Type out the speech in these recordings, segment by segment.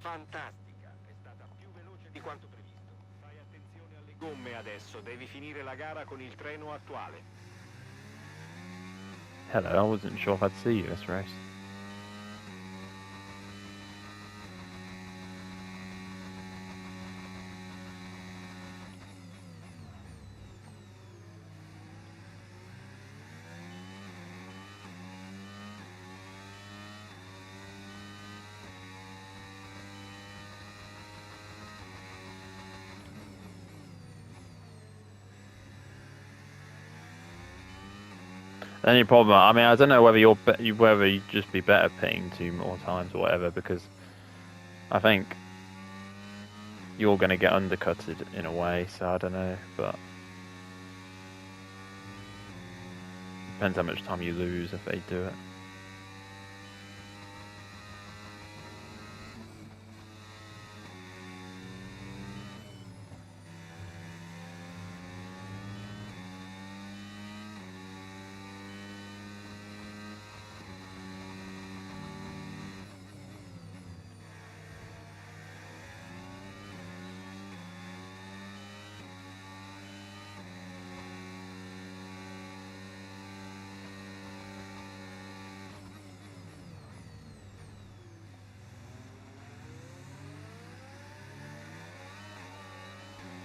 Fantastica, è stata più veloce di quanto previsto. Fai attenzione alle gomme adesso, devi finire la gara con il treno attuale. Hello, I wasn't sure if I'd see you this race. The only problem, I mean, I don't know whether whether you'd just be better pitting 2 more times or whatever, because I think you're going to get undercutted in a way. So I don't know, but depends how much time you lose if they do it.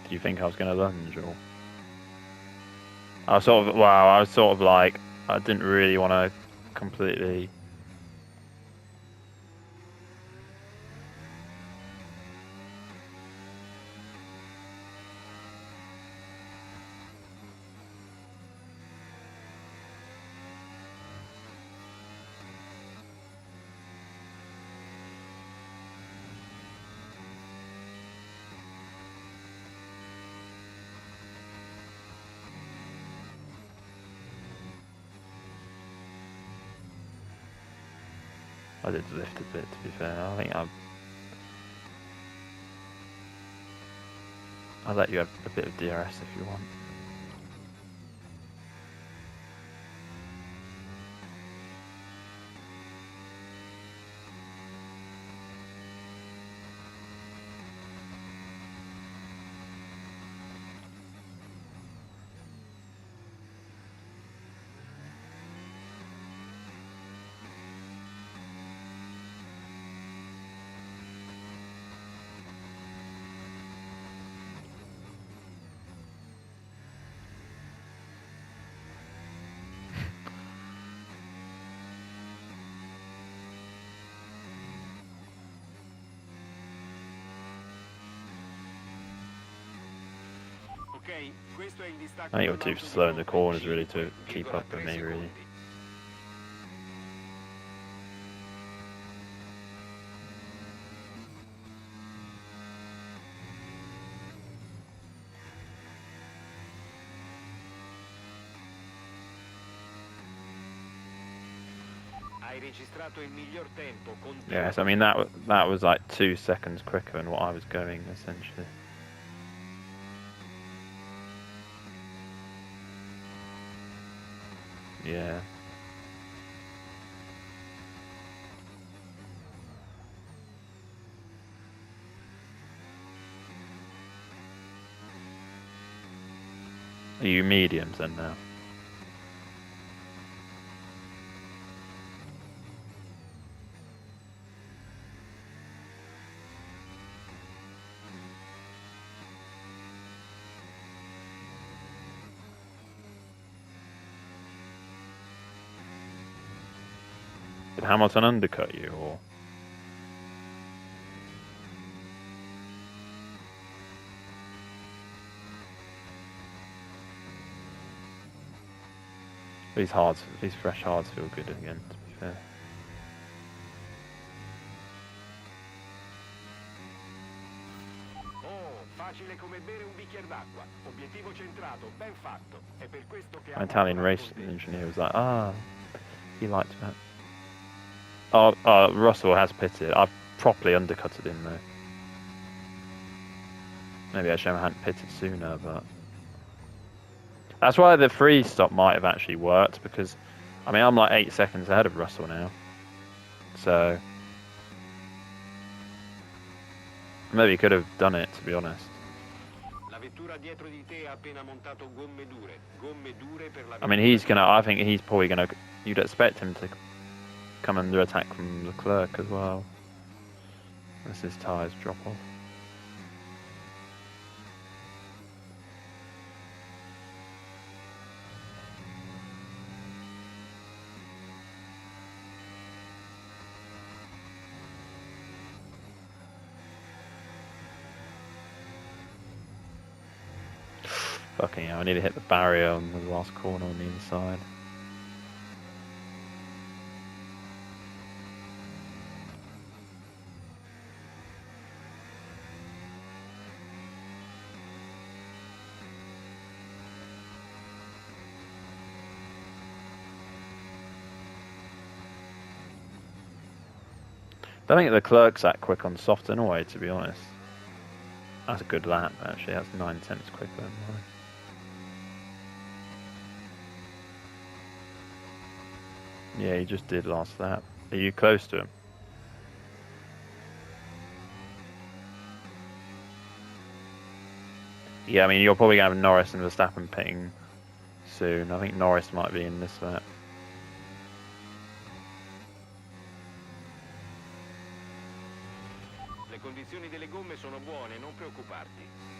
Do you think I was going to lunge, or I was sort of I was sort of like I didn't really want to completely. I did lift a bit, to be fair. I think I'll let you have a bit of DRS if you want. I think you're too slow in the corners really to keep up with me, really. Yes, I mean that was like 2 seconds quicker than what I was going, essentially. Yeah. Are you mediums then now? Did Hamilton undercut you, or? These fresh hards feel good again, to be fair. My Italian race engineer was like, he liked that. Russell has pitted. I've properly undercutted him though. Maybe I hadn't pitted sooner, but that's why the free stop might have actually worked, because I mean I'm like 8 seconds ahead of Russell now. So Maybe he could have done it, to be honest. La vettura dietro di te ha appena montato gomme dure. Gomme dure per la I mean, I think he's probably gonna. You'd expect him to come under attack from Leclerc as well. As his tyres drop off. Fucking hell, I need to hit the barrier on the last corner on the inside. I don't think Leclerc's that quick on soft anyway, to be honest. That's a good lap, actually. That's 9/10 quicker than mine. Yeah, he just did last lap. Are you close to him? Yeah, I mean, you're probably going to have Norris and Verstappen pitting soon. I think Norris might be in this lap. Le condizioni delle gomme sono buone, non preoccuparti.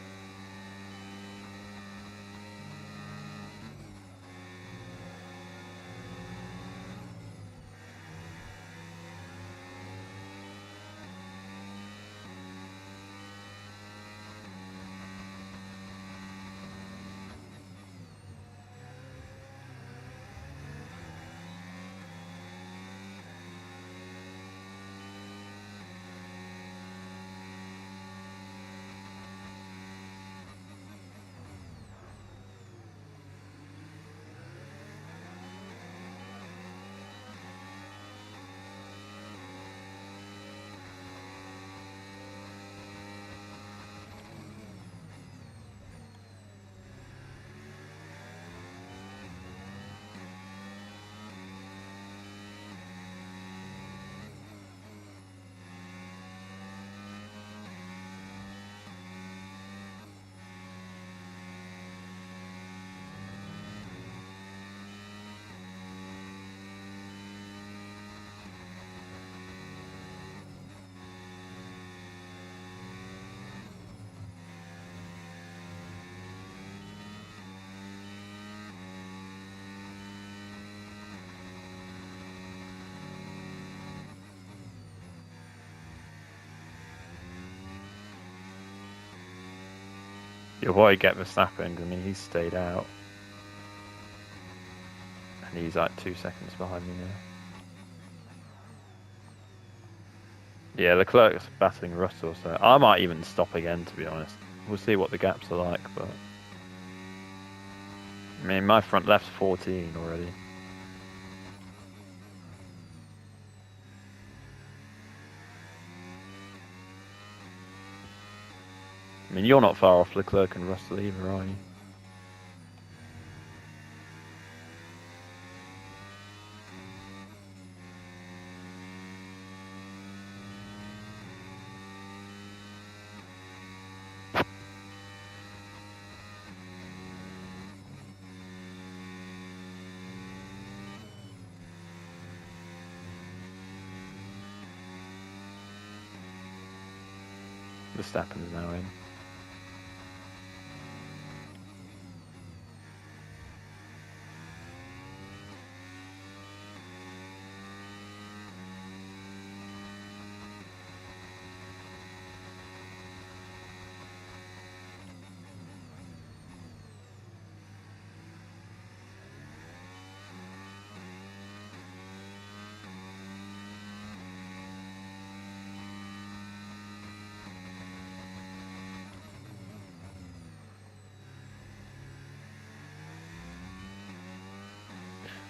You'll probably get Verstappen. I mean, he's stayed out. And he's like 2 seconds behind me now. Yeah, Leclerc's battling Russell, so I might even stop again, to be honest. We'll see what the gaps are like, but... I mean, my front left's 14 already. I mean, you're not far off Leclerc and Russell either, are you? Verstappen's now in.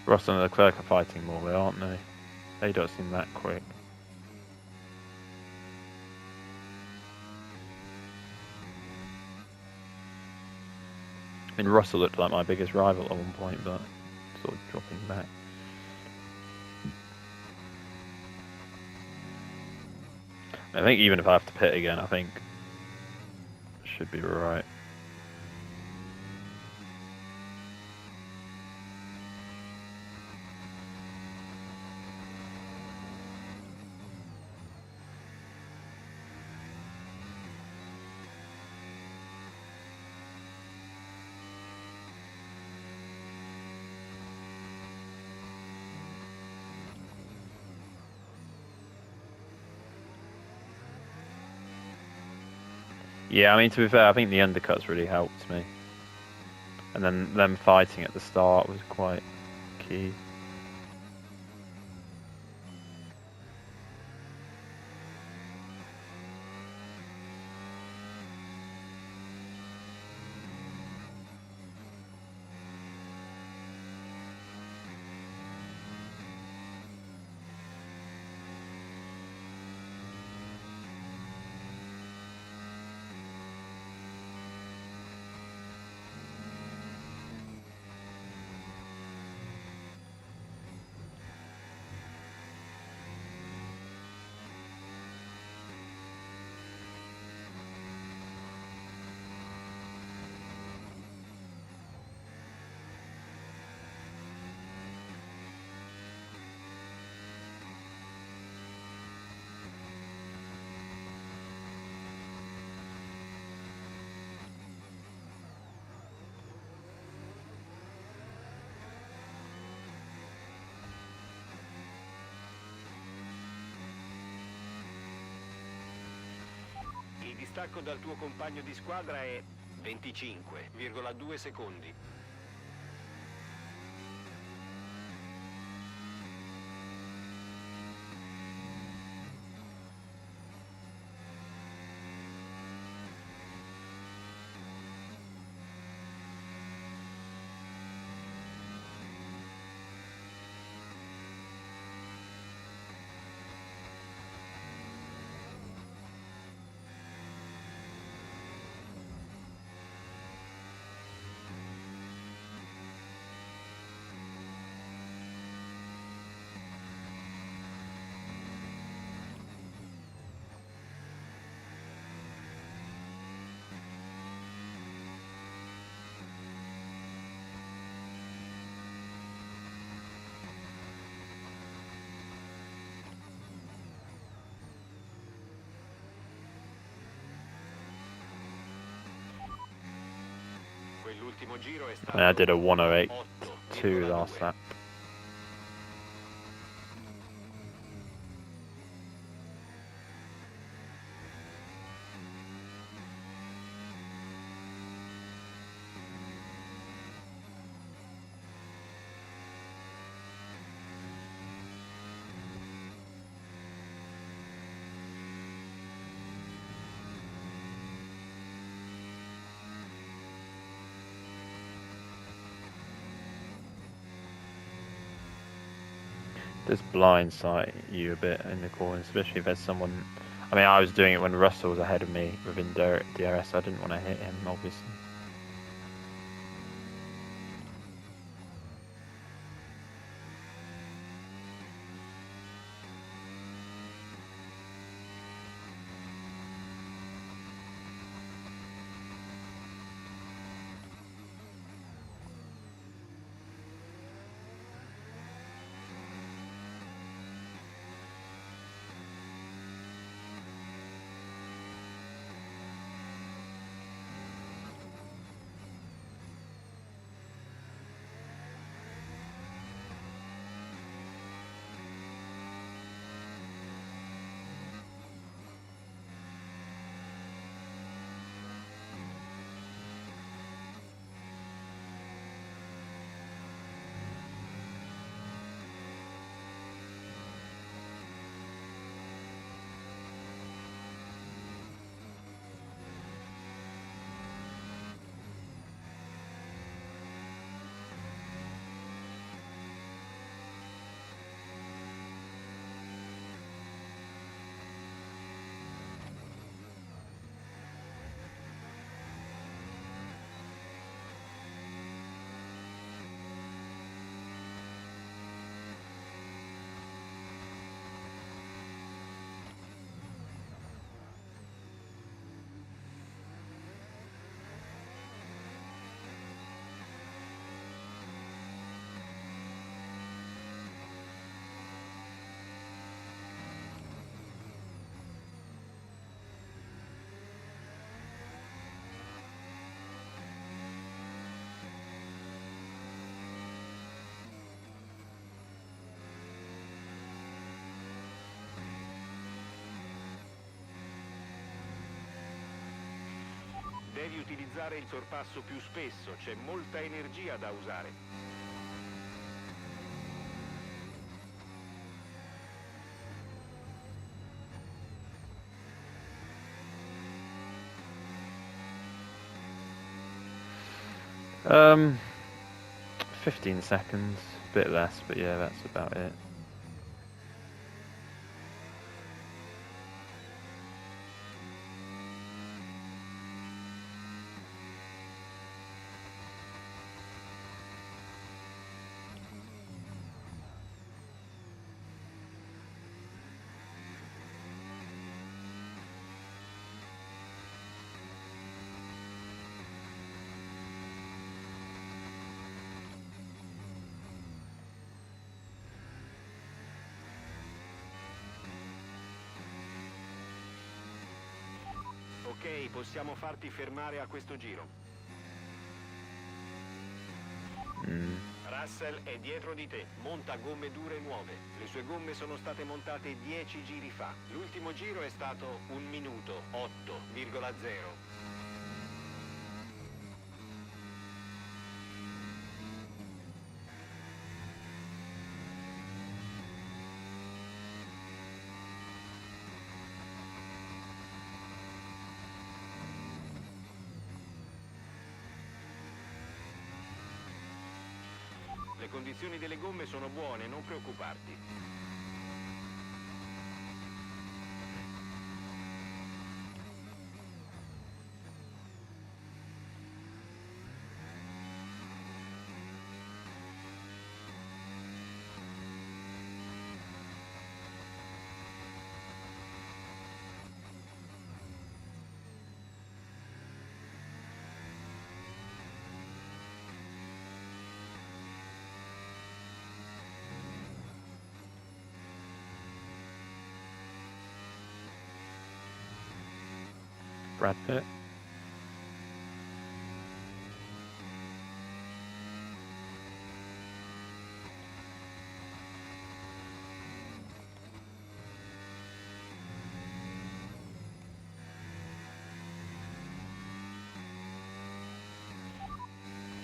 Russell and Leclerc are fighting more, though, aren't they? They don't seem that quick. I mean, Russell looked like my biggest rival at one point, but sort of dropping back. I think even if I have to pit again, I think it should be right. Yeah, I mean, to be fair, I think the undercuts really helped me. And then them fighting at the start was quite key. Il distacco dal tuo compagno di squadra è 25,2 secondi. Quell'ultimo giro è stato I did a 108.2 last lap. Does blindside you a bit in the corner, especially if there's someone. I mean, I was doing it when Russell was ahead of me within DRS. I didn't want to hit him, obviously. Devi utilizzare il sorpasso più spesso, c'è molta energia da usare. Um, 15 seconds, a bit less, but yeah, that's about it. Ok, possiamo farti fermare a questo giro. Russell è dietro di te, monta gomme dure nuove. Le sue gomme sono state montate 10 giri fa. L'ultimo giro è stato 1 minuto 8,0. Le condizioni delle gomme sono buone, non preoccuparti. Brad Pitt.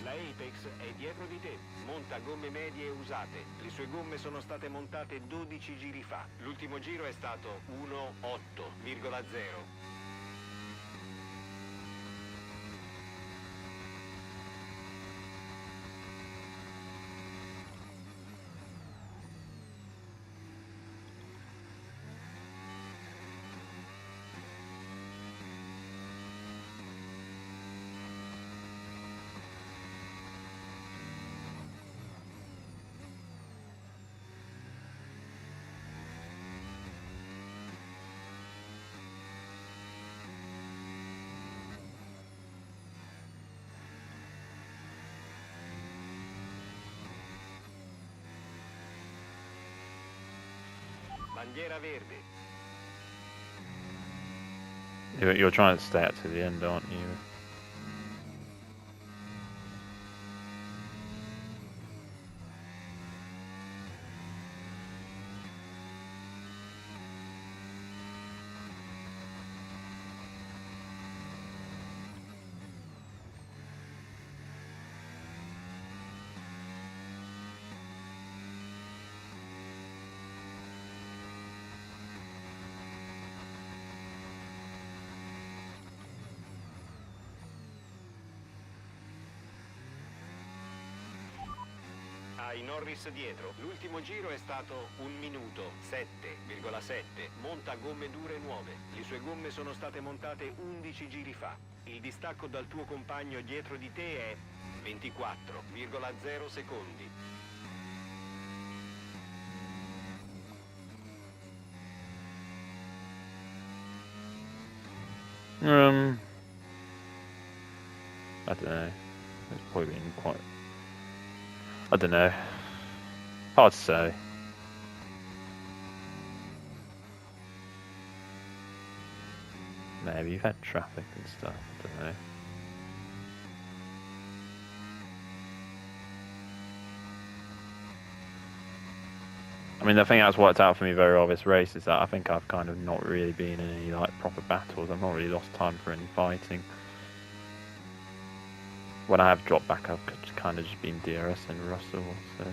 La Apex è dietro di te, monta gomme medie usate. Le sue gomme sono state montate 12 giri fa. L'ultimo giro è stato 1,8,0. Bandiera verde. You're trying to stay out to the end, aren't you? Hai Norris dietro. L'ultimo giro è stato 1 minuto 7,7. Monta gomme dure nuove. Le sue gomme sono state montate 11 giri fa. Il distacco dal tuo compagno dietro di te è 24,0 secondi. I don't know. It's probably been quite... I don't know. Hard to say. Maybe you've had traffic and stuff. I don't know. I mean, the thing that's worked out for me very well this race is that I think I've kind of not really been in any like proper battles. I've not really lost time for any fighting. when I have dropped back, I've kind of just been DRS and Russell. So.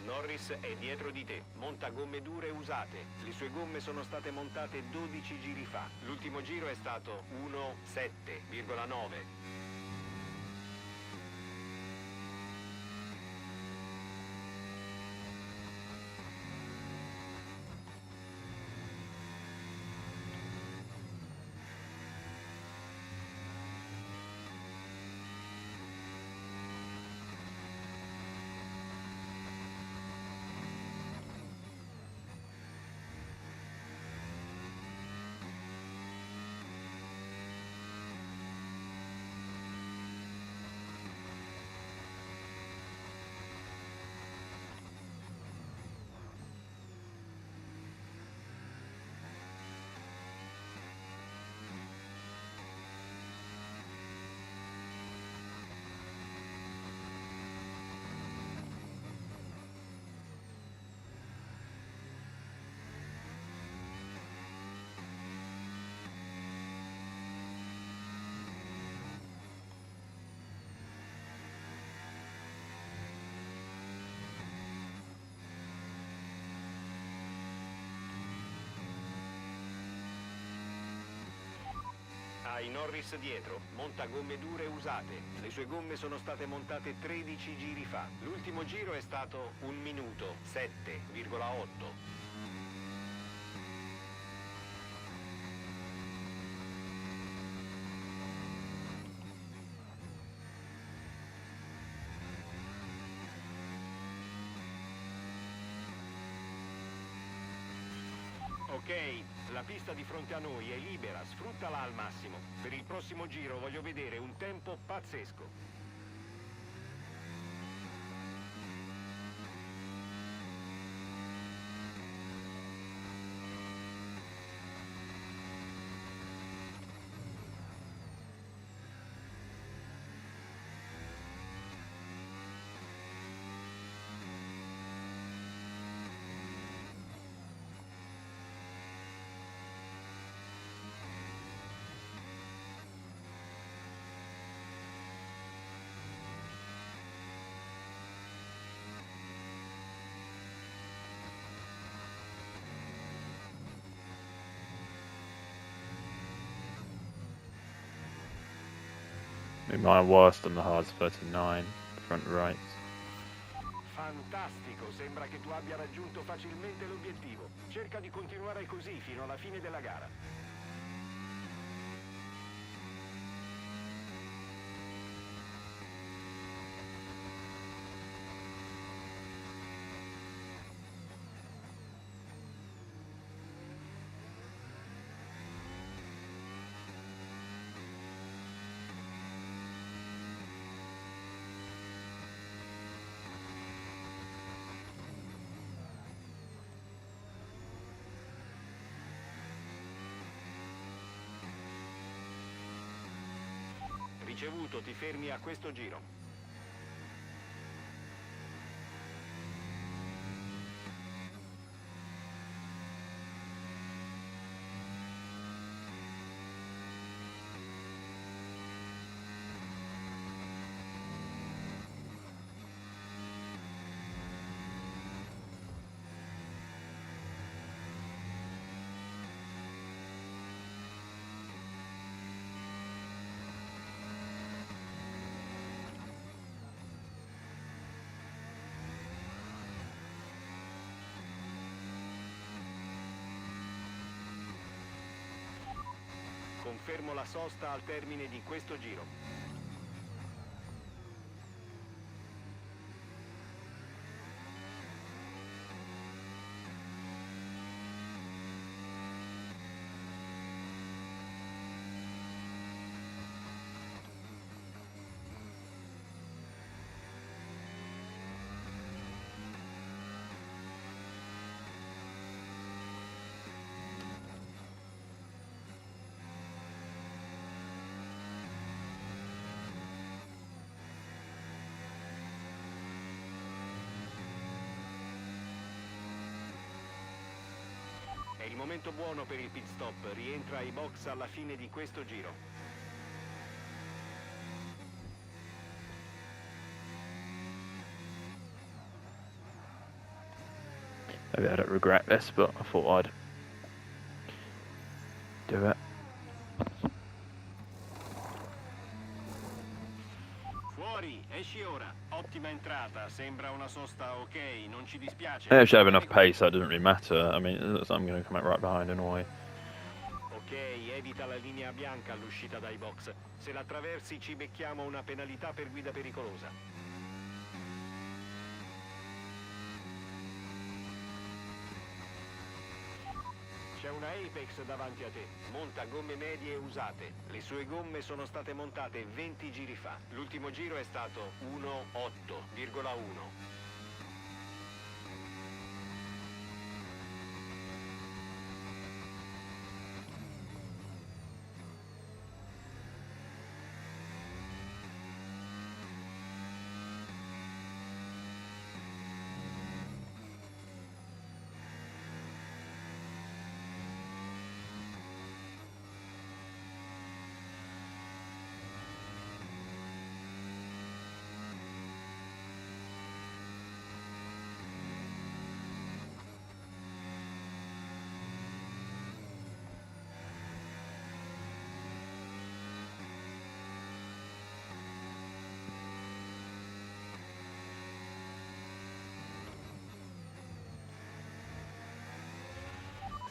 Norris è dietro di te, monta gomme dure usate. Le sue gomme sono state montate 12 giri fa. L'ultimo giro è stato 1,7,9. Hai Norris dietro, monta gomme dure usate. Le sue gomme sono state montate 13 giri fa. L'ultimo giro è stato 1 minuto 7,8. Ok, la pista di fronte a noi è libera, sfruttala al massimo. Per il prossimo giro voglio vedere un tempo pazzesco. My worst on the hards 39, front right. Fantastico, sembra che tu abbia raggiunto facilmente l'obiettivo. Cerca di continuare così fino alla fine della gara. Ricevuto, ti fermi a questo giro. Confermo la sosta al termine di questo giro. Il momento buono per il pit stop rientra ai box alla fine di questo giro. Maybe I don't regret this, but I thought I'd do it. Fuori, esci ora. Ottima entrata, sembra una sosta ok, non ci dispiace. I actually have enough pace, so it doesn't really matter. I mean, I'm going to come out right behind anyway. Ok, evita la linea bianca all'uscita dai box. Se la attraversi ci becchiamo una penalità per guida pericolosa. C'è una Apex davanti a te. Monta gomme medie usate. Le sue gomme sono state montate 20 giri fa. L'ultimo giro è stato 1.8,1.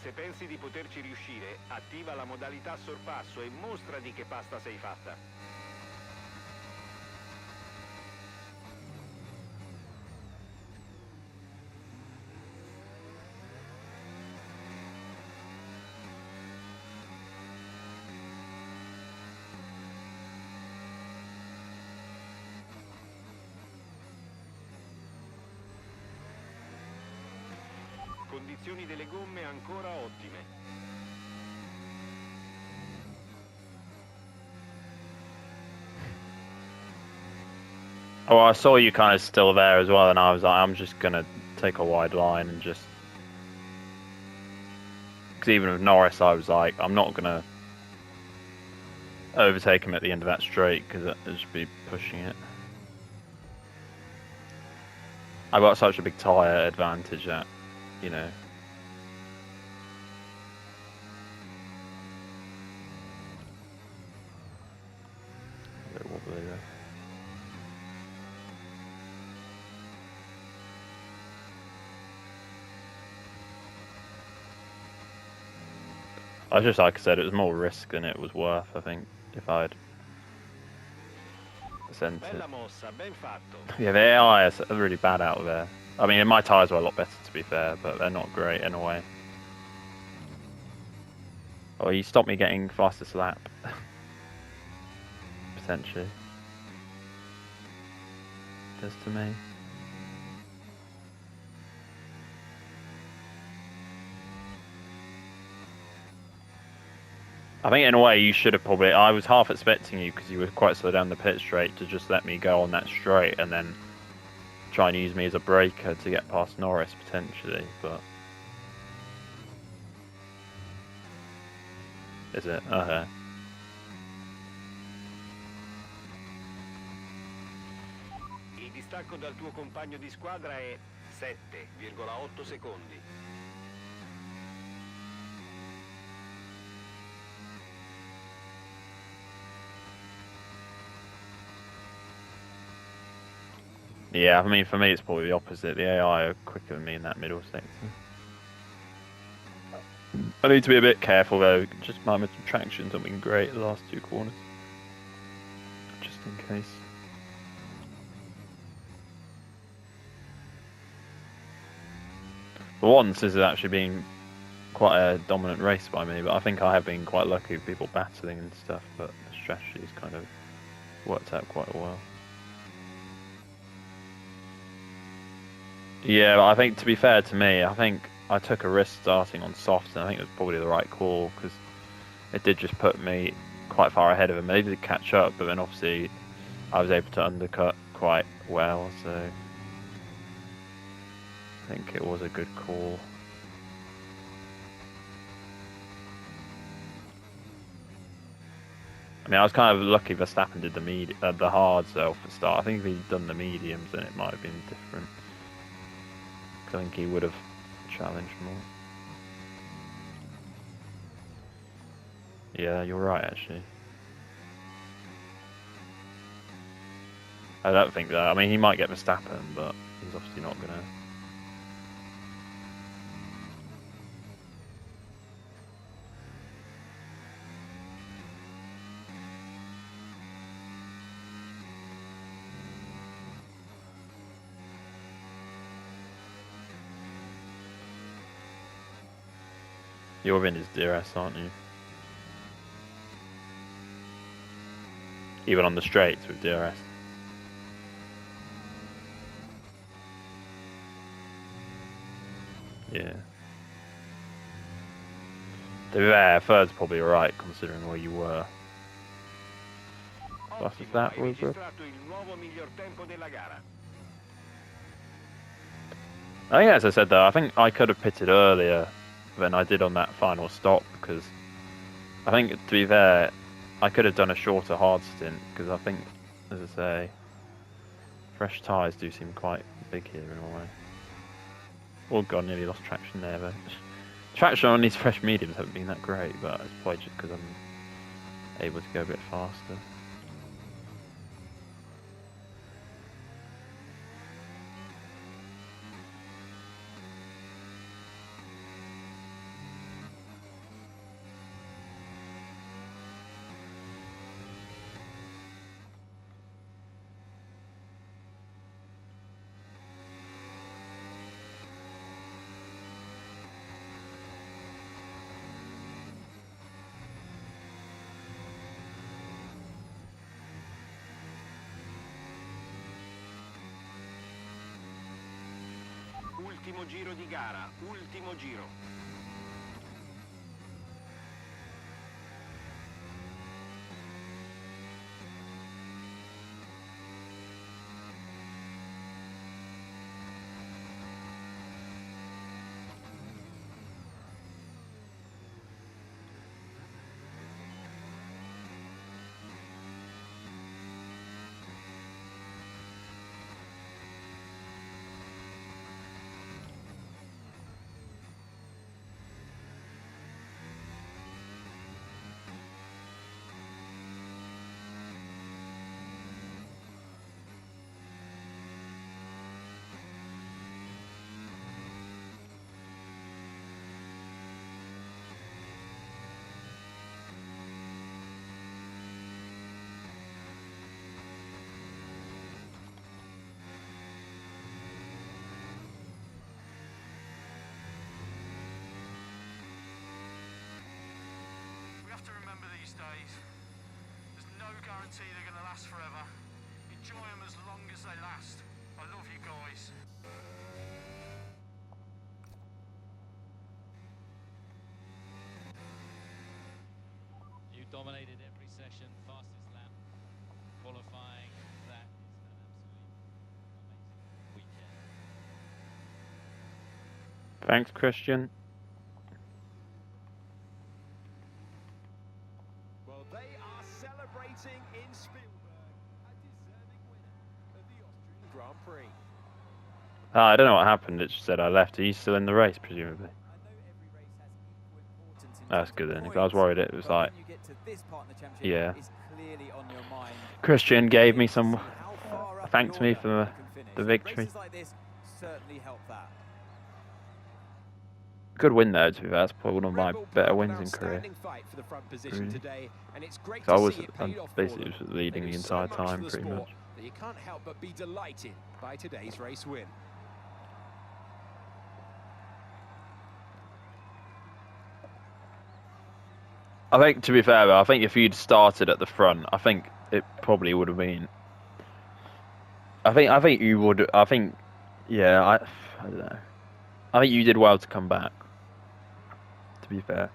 Se pensi di poterci riuscire, attiva la modalità sorpasso e mostra di che pasta sei fatta. Condizioni delle gomme ancora ottime. Oh, I saw you kind of still there as well, and I was like, I'm just going to take a wide line and just... Because even with Norris, I was like, I'm not going to overtake him at the end of that straight, because it'd just be pushing it. I got such a big tyre advantage that, you know... A bit wobbly there. I just, like I said, it was more risk than it was worth, I think, if I'd sent it. Bella mossa, ben fatto. Yeah, the AI is really bad out there. I mean, my tyres were a lot better, to be fair, but they're not great in a way. Oh, you stopped me getting fastest lap. Potentially. Does to me. I think in a way you should have probably... I was half expecting you, because you were quite slow down the pit straight, to just let me go on that straight and then try and use me as a breaker to get past Norris potentially, but... Is it? Okay. Il distacco dal tuo compagno di squadra è 7,8 secondi. Yeah, I mean, for me it's probably the opposite. The AI are quicker than me in that middle sector. I need to be a bit careful though, just my traction's not been great the last two corners. Just in case. For once, this has actually been quite a dominant race by me, but I think I have been quite lucky with people battling and stuff, but the strategy has kind of worked out quite well. Yeah, but I think, to be fair to me, I think I took a risk starting on soft, and I think it was probably the right call, because it did just put me quite far ahead of him. They did catch up, but then obviously I was able to undercut quite well, so I think it was a good call. I mean, I was kind of lucky Verstappen did the hards though for start. I think if he'd done the mediums, then it might have been different. 'Cause I think he would have challenged more. Yeah, you're right, actually. I don't think that. I mean, he might get Verstappen, but he's obviously not gonna. You're in his DRS, aren't you? Even on the straights with DRS. Yeah. To be fair, third's probably alright considering where you were. What is that, Rupert? I think, as I said though, I think I could have pitted earlier than I did on that final stop because I think, to be fair, I could have done a shorter hard stint because I think, as I say, fresh tyres do seem quite big here in a way. Oh god, nearly lost traction there though. Traction on these fresh mediums haven't been that great, but it's probably just because I'm able to go a bit faster. Ultimo giro di gara, ultimo giro. Days. There's no guarantee they're going to last forever. Enjoy them as long as they last. I love you guys. You dominated every session, fastest lap, qualifying. That is an absolutely amazing weekend. Thanks, Christian. They are celebrating in Spielberg, a deserving winner of the Austrian Grand Prix. I don't know what happened. It just said I left. He's still in the race, presumably. That's good then. If I was worried, it was like, yeah. Christian gave me some, thanked me for the victory. Good win though, to be fair. That's probably one of my better wins in career. So I was basically just leading the entire time, pretty much. You can't help but be delighted by today's race win. I think, to be fair, though, I think if you'd started at the front, I think it probably would have been. I think you would. I think, yeah. I don't know. I think you did well to come back. To be fair.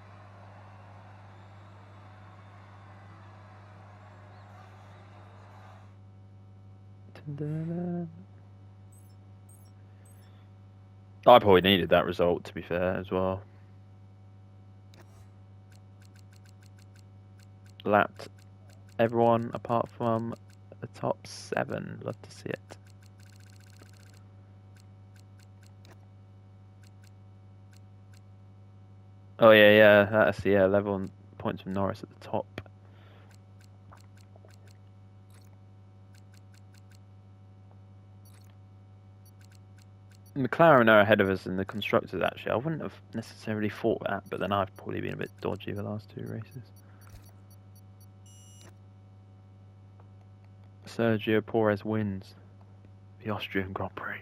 I probably needed that result, to be fair, as well. Lapped everyone apart from the top 7. Love to see it. Oh yeah, that's the level on points from Norris at the top. McLaren are ahead of us in the constructors. Actually, I wouldn't have necessarily thought that, but then I've probably been a bit dodgy the last 2 races. Sergio Perez wins the Austrian Grand Prix.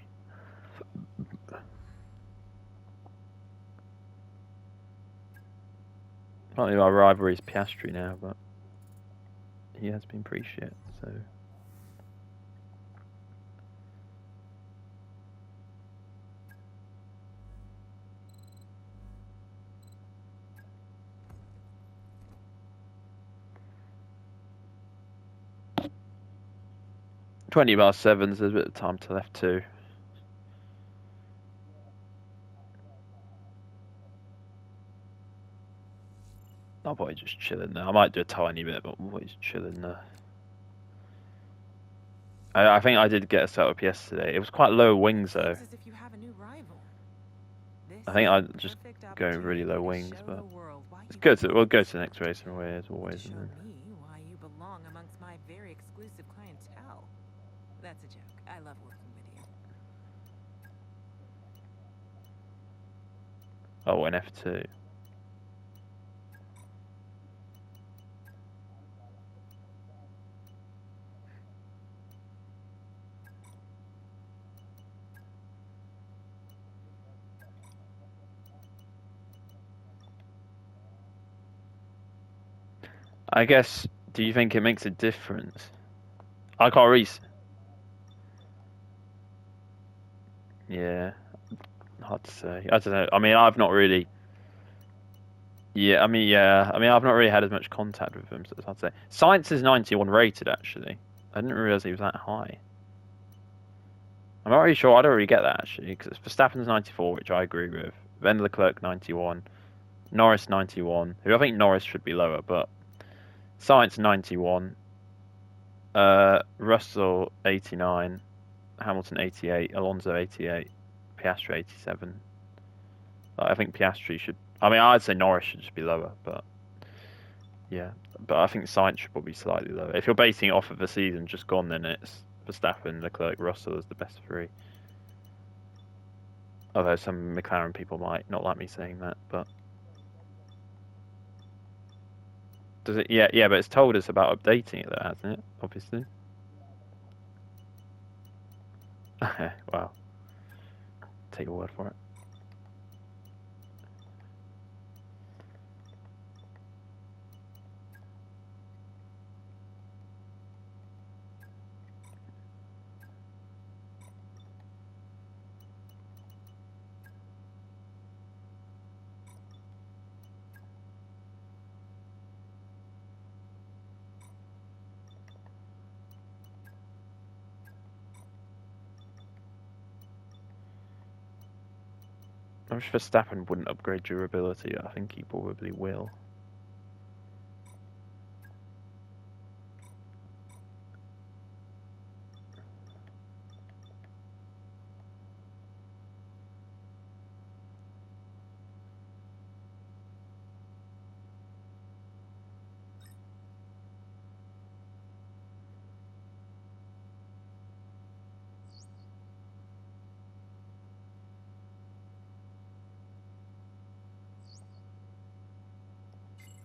Partly our rivalry is Piastri now, but he has been pretty shit, so... (20 bar 7)s, there's a bit of time to left too. I'll probably just chilling there. I might do a tiny bit, but I'm probably just chilling there. I think I did get a setup yesterday. It was quite low wings though. I think I just go really low wings, but it's good. We'll go to the next race anyway, as always. Show me why you belong amongst my very exclusive clientele. That's a joke. I love working with you. Oh, an F2. I guess, do you think it makes a difference? I can't really... Yeah, hard to say. I don't know. I mean, I've not really... I've not really had as much contact with him, so it's hard to say. Science is 91 rated, actually. I didn't realise he was that high. I'm not really sure. I don't really get that, actually, because Verstappen's 94, which I agree with. Then Leclerc 91. Norris 91, who I think Norris should be lower, but... Science 91, Russell 89, Hamilton 88, Alonso 88, Piastri 87. I think Piastri should... I mean, I'd say Norris should just be lower, but... Yeah, but I think Science should probably be slightly lower. If you're basing it off of the season just gone, then it's Verstappen, Leclerc, Russell as the best 3. Although some McLaren people might not like me saying that, but... Does it? Yeah, but it's told us about updating it, though, hasn't it? Obviously. Okay, wow. Take your word for it. I wish Verstappen wouldn't upgrade durability. I think he probably will.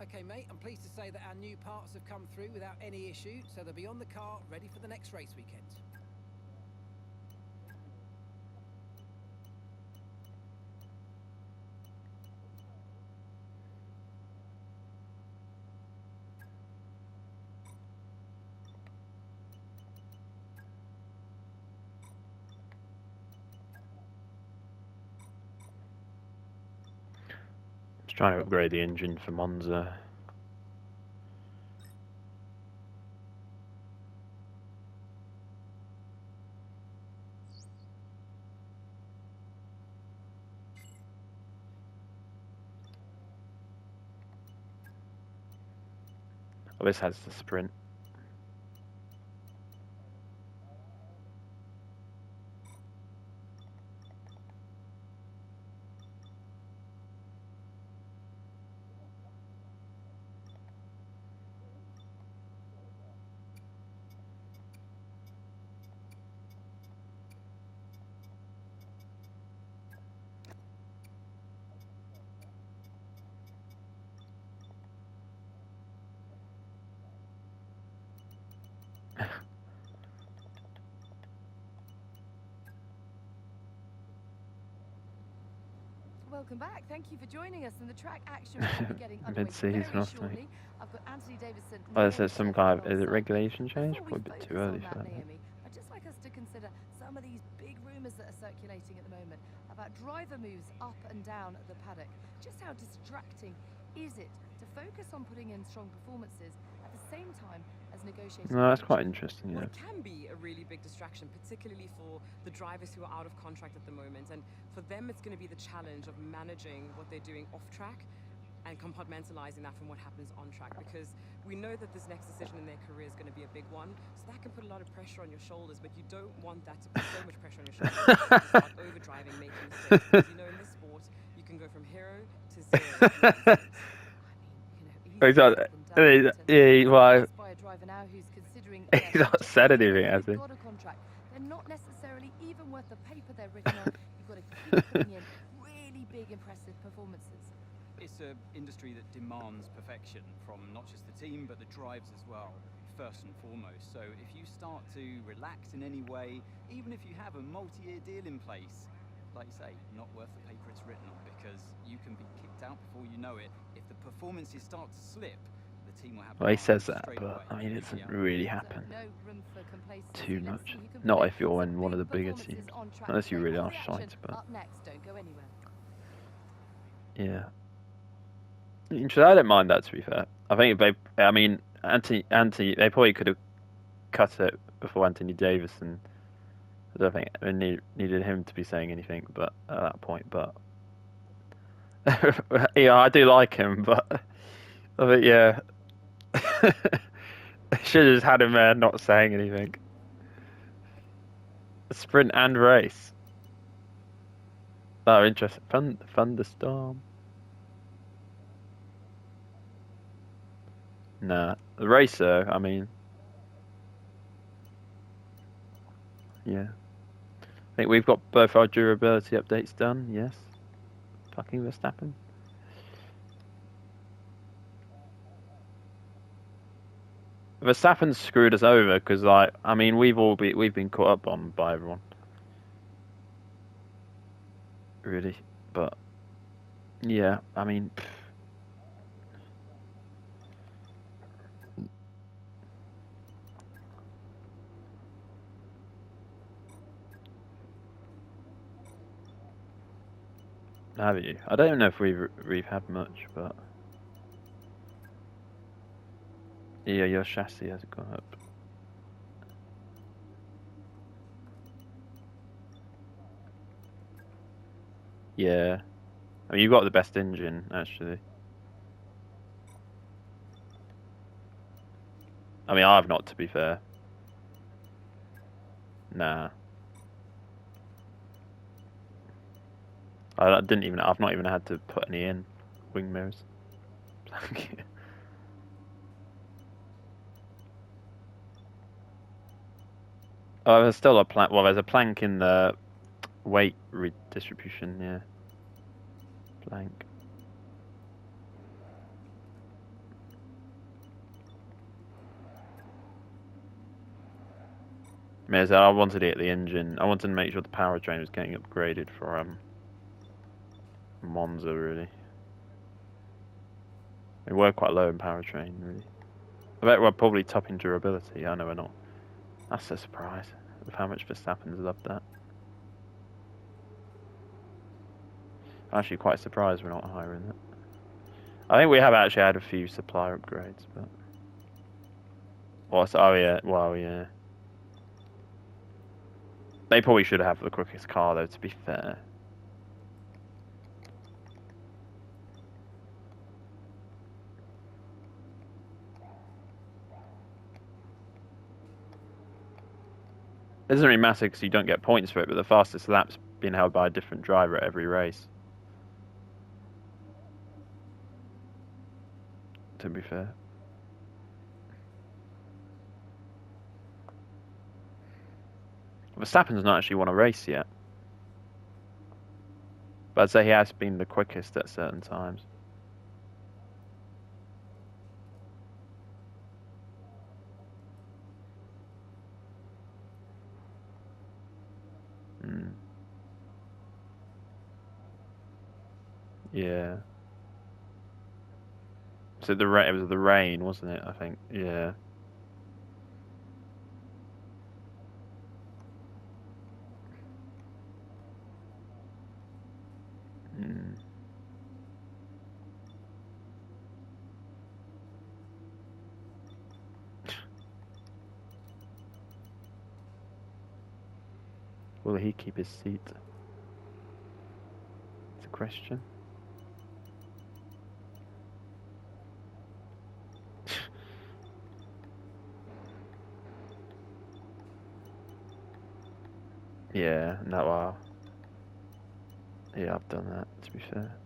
Okay, mate, I'm pleased to say that our new parts have come through without any issue, so they'll be on the car, ready for the next race weekend. Just trying to upgrade the engine for Monza. Oh, this has the sprint. welcome back. Thank you for joining us, and the track action will be getting underway Mid-season, very wasn't it? shortly. I've got Anthony Davison. Oh, this is Naomi some Sheffield kind of, is it alongside me. regulation change? Before Probably a we bit too focus early on for that, that. Naomi, I'd just like us to consider some of these big rumours that are circulating at the moment about driver moves up and down the paddock. Just how distracting is it to focus on putting in strong performances at the same time as negotiating? No, that's a quite future? interesting, Well, yeah. it can be a really big distraction, particularly for the drivers who are out of contract at the moment. And for them, it's going to be the challenge of managing what they're doing off track and compartmentalizing that from what happens on track, because we know that this next decision in their career is going to be a big one. So that can put a lot of pressure on your shoulders, but you don't want that to put so much pressure on your shoulders that you start overdriving, making mistakes. Because you know, in this sport, you can go from hero to zero. with mistakes. Exactly. Well, he's not said anything, has he? Got a contract. They're not necessarily even worth the paper they're written on. You've got to keep putting in really big, impressive performances. It's an industry that demands perfection from not just the team, but the drives as well, first and foremost. So if you start to relax in any way, even if you have a multi-year deal in place, like you say, not worth the paper it's written on, because you can be kicked out before you know it. If the performances start to slip, the team will have. Well, he says that, straight but away. I mean, it doesn't Yeah. really happen No room for complacency. too Let's much. see who can Not predict if you're some in one of big the bigger performances teams. on track Unless you today. really All are the action shite, but up next, don't go anywhere. yeah. Interesting. I don't mind that, to be fair. I think if they, I mean, Anthony, they probably could have cut it before Anthony Davison. I don't think they needed him to be saying anything, but at that point, but yeah, I do like him, but I think yeah, should have just had him there not saying anything. Sprint and race. Oh, interesting. Thunderstorm. Nah, the racer. I mean, yeah. I think we've got both our durability updates done. Yes. Fucking Verstappen. Verstappen screwed us over because, like, I mean, we've been caught up on by everyone. Really, but yeah, I mean. Have you? I don't know if we've had much, but yeah, your chassis has gone up. Yeah, I mean you've got the best engine actually. I mean I've not, to be fair. Nah, I've not even had to put any in wing mirrors. Oh, there's still a plank. Well, there's a plank in the weight redistribution. Yeah, plank. I mean, I wanted to get the engine. I wanted to make sure the powertrain was getting upgraded for Monza, really. We were quite low in powertrain, really. I bet we're probably top in durability. I know we're not. That's a surprise with how much Verstappen's loved that. I'm actually quite surprised we're not higher in that. I think we have actually had a few supplier upgrades, but. Oh yeah, well yeah. They probably should have the quickest car though, to be fair. It doesn't really matter because you don't get points for it, but the fastest lap's being held by a different driver at every race. To be fair. Verstappen's not actually won a race yet. But I'd say he has been the quickest at certain times. Yeah. So the it was the rain, wasn't it? I think. Yeah. Hmm. Will he keep his seat? It's a question. Yeah, no, yeah, I've done that, to be fair.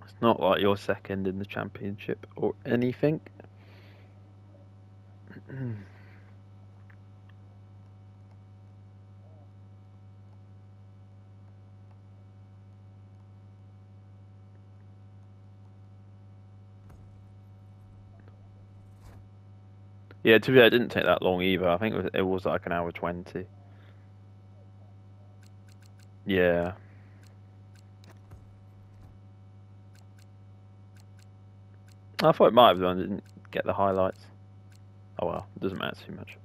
It's not like you're second in the championship or anything. Yeah, to be fair, it didn't take that long either. I think it was like an hour 20. Yeah. I thought it might have done. I didn't get the highlights. Oh well, it doesn't matter too much.